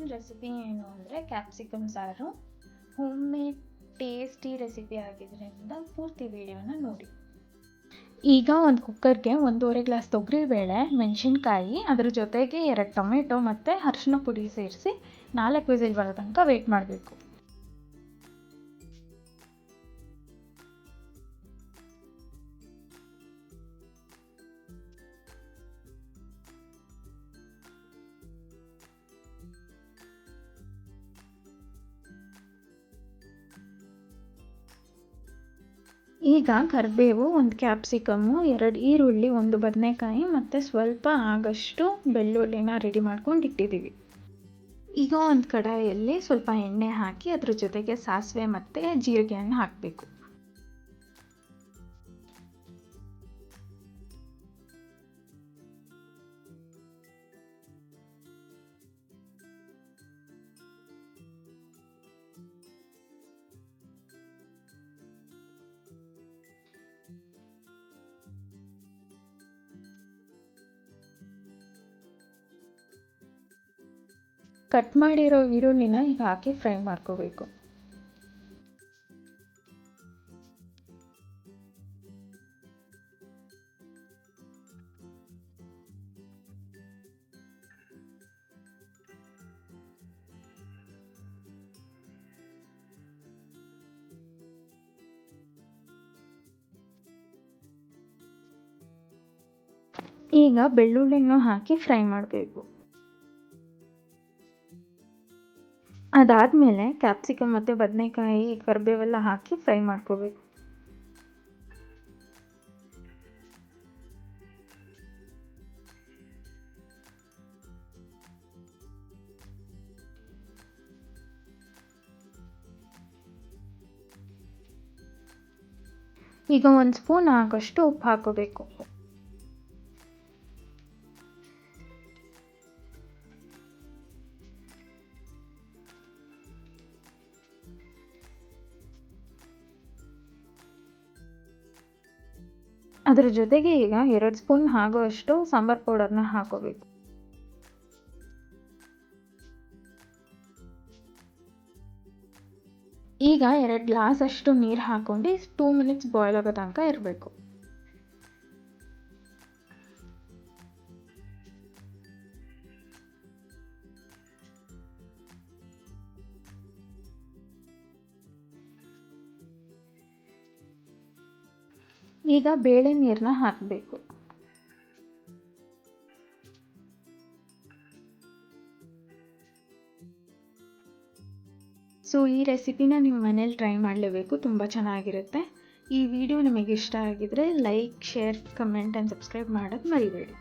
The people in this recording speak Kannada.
ಇವತ್ತಿನ ರೆಸಿಪಿ ಏನು ಅಂದರೆ ಕ್ಯಾಪ್ಸಿಕಮ್ ಸಾರು. ಹೋಮ್ ಮೇಡ್ ಟೇಸ್ಟಿ ರೆಸಿಪಿ ಆಗಿದ್ದರಿಂದ ಪೂರ್ತಿ ವಿಡಿಯೋನ ನೋಡಿ. ಈಗ ಒಂದು ಕುಕ್ಕರ್ಗೆ 1.5 ಗ್ಲಾಸ್ ತೊಗರಿಬೇಳೆ, ಮೆಣಸಿನ್ಕಾಯಿ, ಅದ್ರ ಜೊತೆಗೆ 2 ಟೊಮೆಟೊ ಮತ್ತು ಅರಿಶಿನ ಪುಡಿ ಸೇರಿಸಿ 4 ವಿಸಿಲ್ ಬರೋ ತನಕ ವೆಯ್ಟ್ ಮಾಡಬೇಕು. ಈಗ ಕರಿಬೇವು, 1 ಕ್ಯಾಪ್ಸಿಕಮ್ಮು, 2 ಈರುಳ್ಳಿ, 1 ಬದನೆಕಾಯಿ ಮತ್ತು ಸ್ವಲ್ಪ ಆಗಷ್ಟು ಬೆಳ್ಳುಳ್ಳಿನ ರೆಡಿ ಮಾಡ್ಕೊಂಡು ಇಟ್ಟಿದ್ದೀವಿ. ಈಗ ಒಂದು ಕಡಾಯಿಯಲ್ಲಿ ಸ್ವಲ್ಪ ಎಣ್ಣೆ ಹಾಕಿ ಅದ್ರ ಜೊತೆಗೆ ಸಾಸಿವೆ ಮತ್ತು ಜೀರಿಗೆಯನ್ನು ಹಾಕಬೇಕು. ಕಟ್ ಮಾಡಿರೋ ಈರುಳ್ಳಿನ ಈಗ ಹಾಕಿ ಫ್ರೈ ಮಾಡ್ಕೋಬೇಕು. ಈಗ ಬೆಳ್ಳುಳ್ಳಿನೂ ಹಾಕಿ ಫ್ರೈ ಮಾಡಬೇಕು. ಅದಾದಮೇಲೆ ಕ್ಯಾಪ್ಸಿಕಮ್ ಮತ್ತು ಬದನೆಕಾಯಿ, ಕರಿಬೇವೆಲ್ಲ ಹಾಕಿ ಫ್ರೈ ಮಾಡ್ಕೋಬೇಕು. ಈಗ 1 ಸ್ಪೂನ್ ಆಗೋಷ್ಟು ಉಪ್ಪು ಹಾಕೋಬೇಕು. ಅದರ ಜೊತೆಗೆ ಈಗ 2 ಸ್ಪೂನ್ ಆಗುವಷ್ಟು ಸಾಂಬಾರು ಪೌಡರ್ನ ಹಾಕೋಬೇಕು. ಈಗ 2 ಗ್ಲಾಸ್ ಅಷ್ಟು ನೀರು ಹಾಕೊಂಡು 2 ಮಿನಿಟ್ಸ್ ಬಾಯ್ಲ್ ಆಗೋ ತನಕ ಇರಬೇಕು. ಈಗ ಬೇಳೆ ನೀರನ್ನ ಹಾಕಬೇಕು. ಈ ರೆಸಿಪಿನ ನೀವು ಮನೇಲಿ ಟ್ರೈ ಮಾಡಲೇಬೇಕು, ತುಂಬ ಚೆನ್ನಾಗಿರುತ್ತೆ. ಈ ವಿಡಿಯೋ ನಿಮಗೆ ಇಷ್ಟ ಆಗಿದ್ರೆ like, share, comment and subscribe ಮಾಡೋದು ಮರಿಬೇಡಿ.